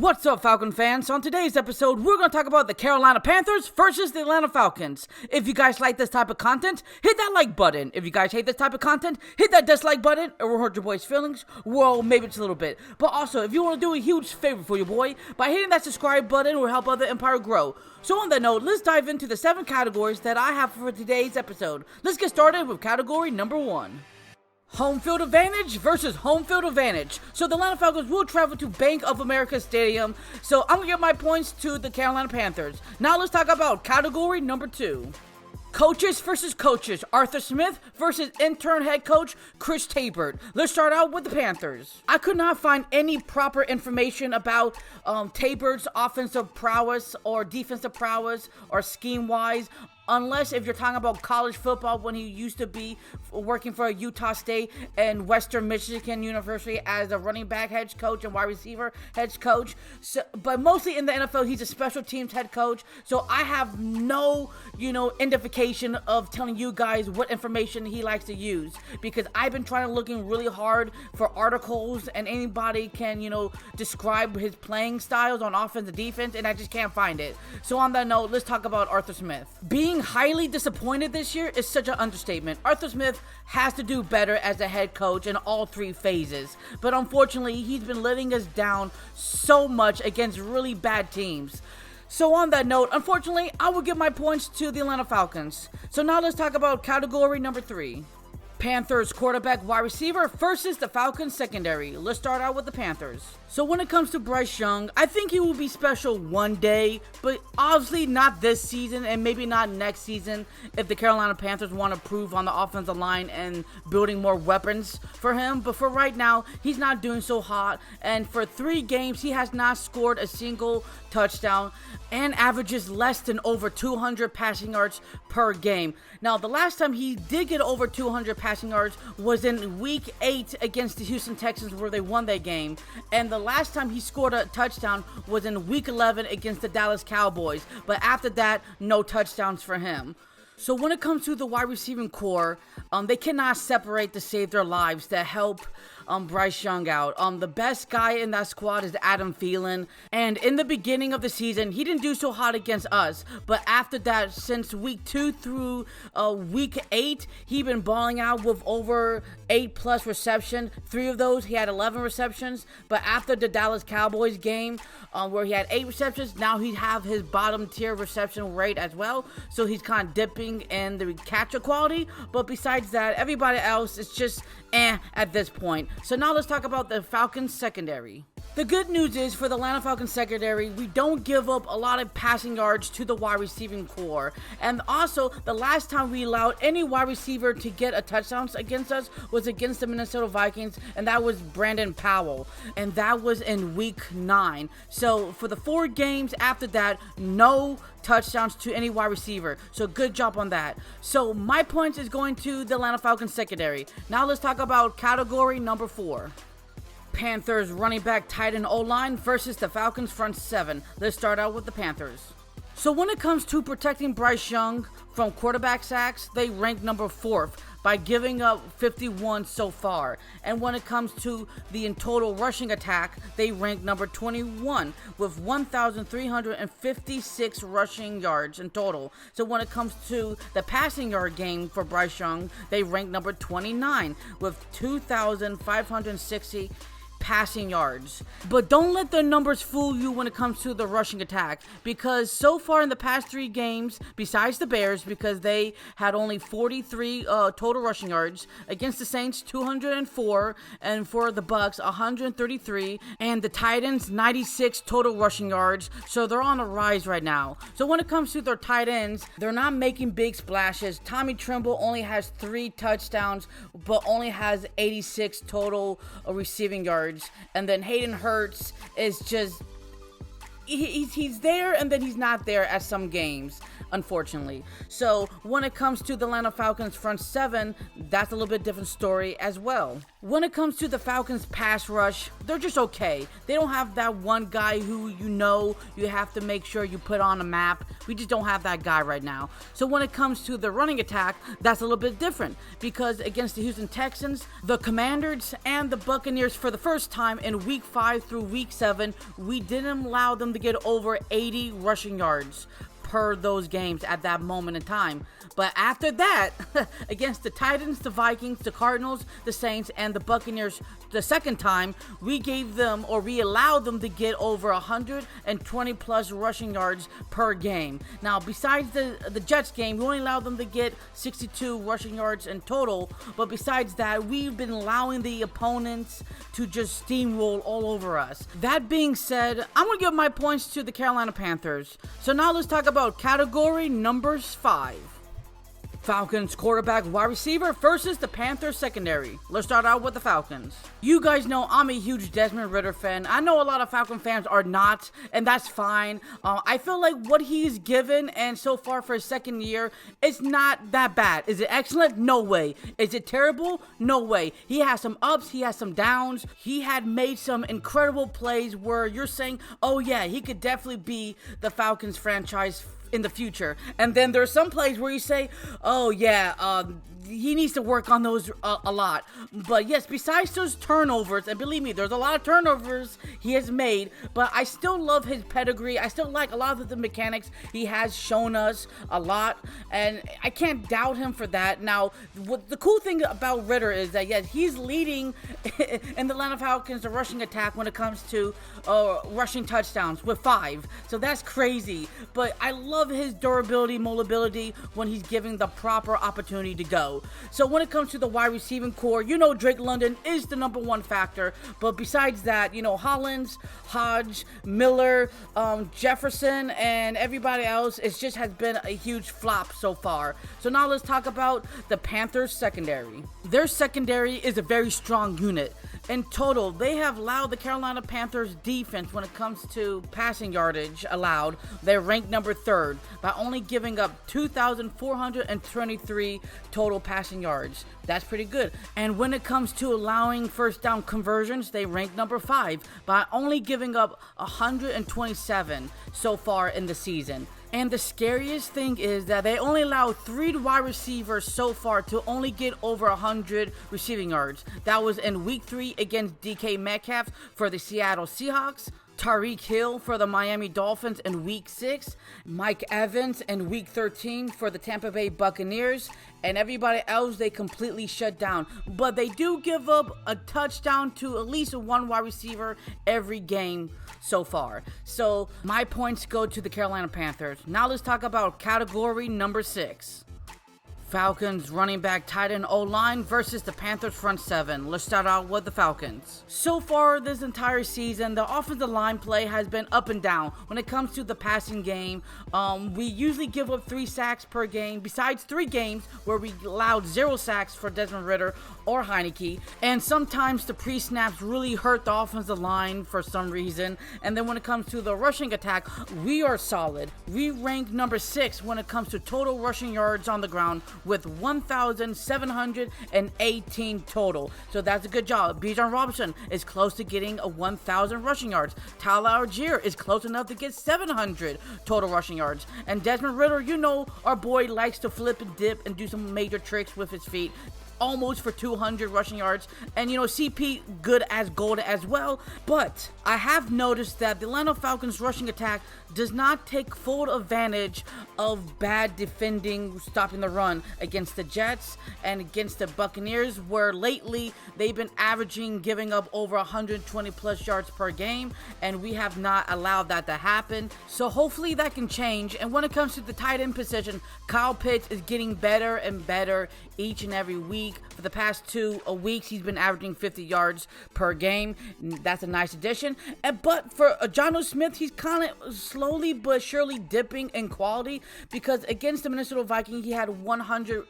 What's up, Falcon fans? On today's episode, we're going to talk about the Carolina Panthers versus the Atlanta Falcons. If you guys like this type of content, hit that like button. If you guys hate this type of content, hit that dislike button. It will hurt your boy's feelings. Well, maybe it's a little bit. But also, if you want to do a huge favor for your boy, by hitting that subscribe button, it will help other Empire grow. So on that note, let's dive into the 7 categories that I have for today's episode. Let's get started with category number 1. Home field advantage versus home field advantage. So the Atlanta Falcons will travel to Bank of America Stadium. So I'm going to give my points to the Carolina Panthers. Now let's talk about category number 2. Coaches versus coaches. Arthur Smith versus intern head coach Chris Tabert. Let's start out with the Panthers. I could not find any proper information about Tabert's offensive prowess or defensive prowess or scheme-wise, unless if you're talking about college football when he used to be working for Utah State and Western Michigan University as a running back head coach and wide receiver head coach. So, but mostly in the NFL, he's a special teams head coach. So I have no, indication of telling you guys what information he likes to use, because I've been looking really hard for articles and anybody can, describe his playing styles on offense and defense, and I just can't find it. So on that note, let's talk about Arthur Smith. Being highly disappointed this year is such an understatement. Arthur Smith has to do better as a head coach in all 3 phases, but unfortunately he's been letting us down so much against really bad teams. So on that note, unfortunately, I will give my points to the Atlanta Falcons. So now let's talk about category number 3. Panthers quarterback wide receiver versus the Falcons secondary. Let's start out with the Panthers. So when it comes to Bryce Young, I think he will be special one day, but obviously not this season and maybe not next season if the Carolina Panthers want to improve on the offensive line and building more weapons for him. But for right now, he's not doing so hot, and for 3 games, he has not scored a single touchdown and averages less than over 200 passing yards per game. Now, the last time he did get over 200 passing yards was in Week 8 against the Houston Texans, where they won that game, and the last time he scored a touchdown was in Week 11 against the Dallas Cowboys, but after that, no touchdowns for him. So when it comes to the wide receiving core, they cannot separate to save their lives to help Bryce Young out. The best guy in that squad is Adam Thielen, and in the beginning of the season, he didn't do so hot against us, but after that, since week 2 through week 8, he been balling out with over 8+ reception. 3 of those, he had 11 receptions, but after the Dallas Cowboys game, where he had 8 receptions, now he have his bottom tier reception rate as well, so he's kind of dipping in the catcher quality, but besides that, everybody else is just at this point. So now let's talk about the Falcons secondary. The good news is for the Atlanta Falcons secondary, we don't give up a lot of passing yards to the wide receiving core. And also, the last time we allowed any wide receiver to get a touchdown against us was against the Minnesota Vikings, and that was Brandon Powell. And that was in week 9. So for the 4 games after that, no touchdowns to any wide receiver. So good job on that. So my points is going to the Atlanta Falcons secondary. Now let's talk about category number 4. Panthers running back tight end O-line versus the Falcons front 7. Let's start out with the Panthers. So when it comes to protecting Bryce Young from quarterback sacks, they rank number 4th by giving up 51 so far. And when it comes to the in total rushing attack, they rank number 21 with 1,356 rushing yards in total. So when it comes to the passing yard game for Bryce Young, they rank number 29 with 2,560 passing yards. But don't let the numbers fool you when it comes to the rushing attack, because so far in the past 3 games, besides the Bears, because they had only 43 total rushing yards, against the Saints 204, and for the Bucks 133, and the Titans 96 total rushing yards. So they're on a rise right now. So when it comes to their tight ends, they're not making big splashes. Tommy Tremble only has 3 touchdowns, but only has 86 total receiving yards. And then Hayden Hurst is just he's there and then he's not there at some games. unfortunately. So when it comes to the Atlanta Falcons front seven, that's a little bit different story as well. When it comes to the Falcons pass rush, they're just okay. They don't have that one guy who you have to make sure you put on a map. We just don't have that guy right now. So when it comes to the running attack, that's a little bit different, because against the Houston Texans, the Commanders, and the Buccaneers, for the first time in week 5 through week 7, we didn't allow them to get over 80 rushing yards per those games at that moment in time. But after that, against the Titans, the Vikings, the Cardinals, the Saints, and the Buccaneers, the second time, we allowed them to get over 120 plus rushing yards per game. Now, besides the Jets game, we only allowed them to get 62 rushing yards in total. But besides that, we've been allowing the opponents to just steamroll all over us. That being said, I'm going to give my points to the Carolina Panthers. So now let's talk about category numbers 5. Falcons quarterback wide receiver versus the Panthers secondary. Let's start out with the Falcons. You guys know I'm a huge Desmond Ridder fan. I know a lot of Falcon fans are not, and that's fine. I feel like what he's given, and so far for his second year, it's not that bad. Is it excellent? No way. Is it terrible? No way. He has some ups, he has some downs. He had made some incredible plays where you're saying, oh yeah, he could definitely be the Falcons franchise in the future. And then there's some plays where you say, oh yeah, he needs to work on those a lot. But yes, besides those turnovers, and believe me, there's a lot of turnovers he has made, but I still love his pedigree. I still like a lot of the mechanics he has shown us a lot, and I can't doubt him for that. Now, what the cool thing about Ridder is that, yes, he's leading in the Atlanta Falcons, the rushing attack, when it comes to rushing touchdowns with 5. So that's crazy. But I love his durability, mobility when he's given the proper opportunity to go. So when it comes to the wide receiving core, Drake London is the number one factor. But besides that, Hollins, Hodge, Miller, Jefferson, and everybody else, it just has been a huge flop so far. So now let's talk about the Panthers secondary. Their secondary is a very strong unit. In total, they have allowed the Carolina Panthers defense, when it comes to passing yardage allowed, they're ranked number 3rd by only giving up 2,423 total passing yards. That's pretty good. And when it comes to allowing first down conversions, they rank number 5 by only giving up 127 so far in the season. And the scariest thing is that they only allowed 3 wide receivers so far to only get over 100 receiving yards. That was in week 3 against DK Metcalf for the Seattle Seahawks, Tyreek Hill for the Miami Dolphins in week 6, Mike Evans in week 13 for the Tampa Bay Buccaneers, and everybody else they completely shut down. But they do give up a touchdown to at least one wide receiver every game so far. So my points go to the Carolina Panthers. Now let's talk about category number 6. Falcons running back, tight end, O-line versus the Panthers front 7. Let's start out with the Falcons. So far this entire season, the offensive line play has been up and down. When it comes to the passing game, we usually give up 3 sacks per game, besides 3 games where we allowed 0 sacks for Desmond Ridder or Heineke. And sometimes the pre-snaps really hurt the offensive line for some reason. And then when it comes to the rushing attack, we are solid. We rank number 6 when it comes to total rushing yards on the ground, with 1,718 total. So that's a good job. Bijan Robinson is close to getting a 1,000 rushing yards. Tyler Algier is close enough to get 700 total rushing yards. And Desmond Ridder, our boy likes to flip and dip and do some major tricks with his feet, almost for 200 rushing yards. And CP good as gold as well. But I have noticed that the Atlanta Falcons rushing attack does not take full advantage of bad defending, stopping the run against the Jets and against the Buccaneers, where lately they've been averaging giving up over 120 plus yards per game, and we have not allowed that to happen. So hopefully that can change. And when it comes to the tight end position, Kyle Pitts is getting better and better each and every week. week. For the past 2 weeks, he's been averaging 50 yards per game. That's a nice addition. But for Jonnu Smith, he's kind of slowly but surely dipping in quality, because against the Minnesota Vikings, he had 100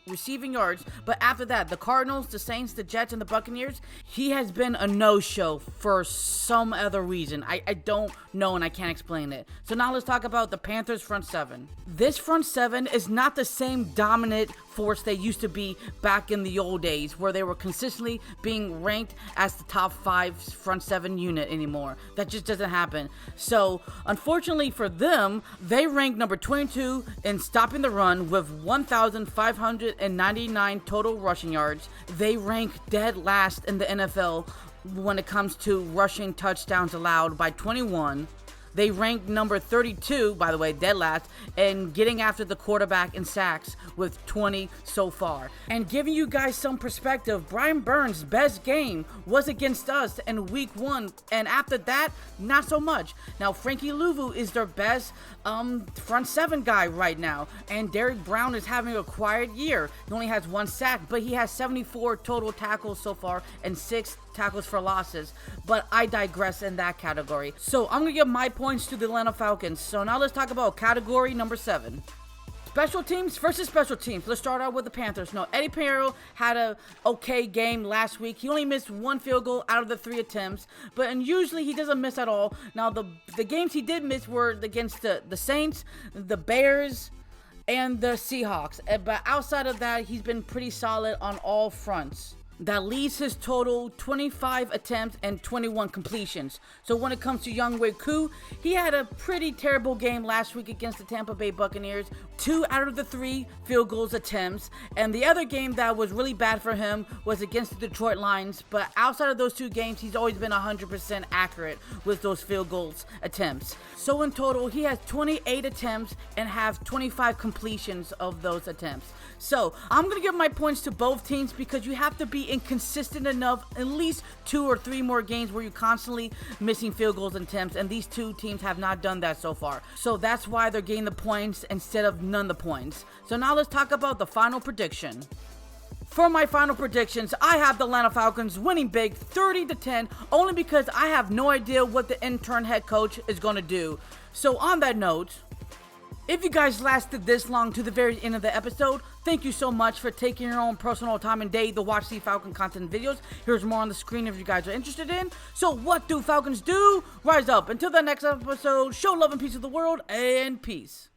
receiving yards. But after that, the Cardinals, the Saints, the Jets, and the Buccaneers, he has been a no-show for some other reason. I don't know, and I can't explain it. So now let's talk about the Panthers front seven. This front seven is not the same dominant force they used to be back in the old days, where they were consistently being ranked as the top 5 front 7 unit anymore. That just doesn't happen. So unfortunately for them, they rank number 22 in stopping the run with 1,599 total rushing yards. They rank dead last in the NFL when it comes to rushing touchdowns allowed by 21. They rank number 32, by the way, dead last, in getting after the quarterback in sacks with 20 so far. And giving you guys some perspective, Brian Burns' best game was against us in week 1, and after that, not so much. Now, Frankie Louvu is their best front 7 guy right now, and Derrick Brown is having a quiet year. He only has 1 sack, but he has 74 total tackles so far and 6 tackles for losses, but I digress in that category. So I'm gonna give my points to the Atlanta Falcons. So now let's talk about category number 7. Special teams versus special teams. Let's start out with the Panthers. No, Eddie Pinheiro had a okay game last week. He only missed 1 field goal out of the 3 attempts, and usually he doesn't miss at all. Now the games he did miss were against the Saints, the Bears, and the Seahawks. But outside of that, he's been pretty solid on all fronts. That leaves his total 25 attempts and 21 completions. So when it comes to Younghoe Koo, he had a pretty terrible game last week against the Tampa Bay Buccaneers. 2 out of the 3 field goals attempts. And the other game that was really bad for him was against the Detroit Lions. But outside of those 2 games, he's always been 100% accurate with those field goals attempts. So in total, he has 28 attempts and have 25 completions of those attempts. So I'm going to give my points to both teams, because you have to be inconsistent enough, at least 2 or 3 more games where you're constantly missing field goals and attempts, and these 2 teams have not done that so far. So that's why they're getting the points instead of none the points. So now let's talk about the final prediction. For my final predictions, I have the Atlanta Falcons winning big 30-10, only because I have no idea what the intern head coach is going to do. So on that note, if you guys lasted this long to the very end of the episode, thank you so much for taking your own personal time and day to watch the Falcon content videos. Here's more on the screen if you guys are interested in. So what do Falcons do? Rise up. Until the next episode, show love and peace to the world, and peace.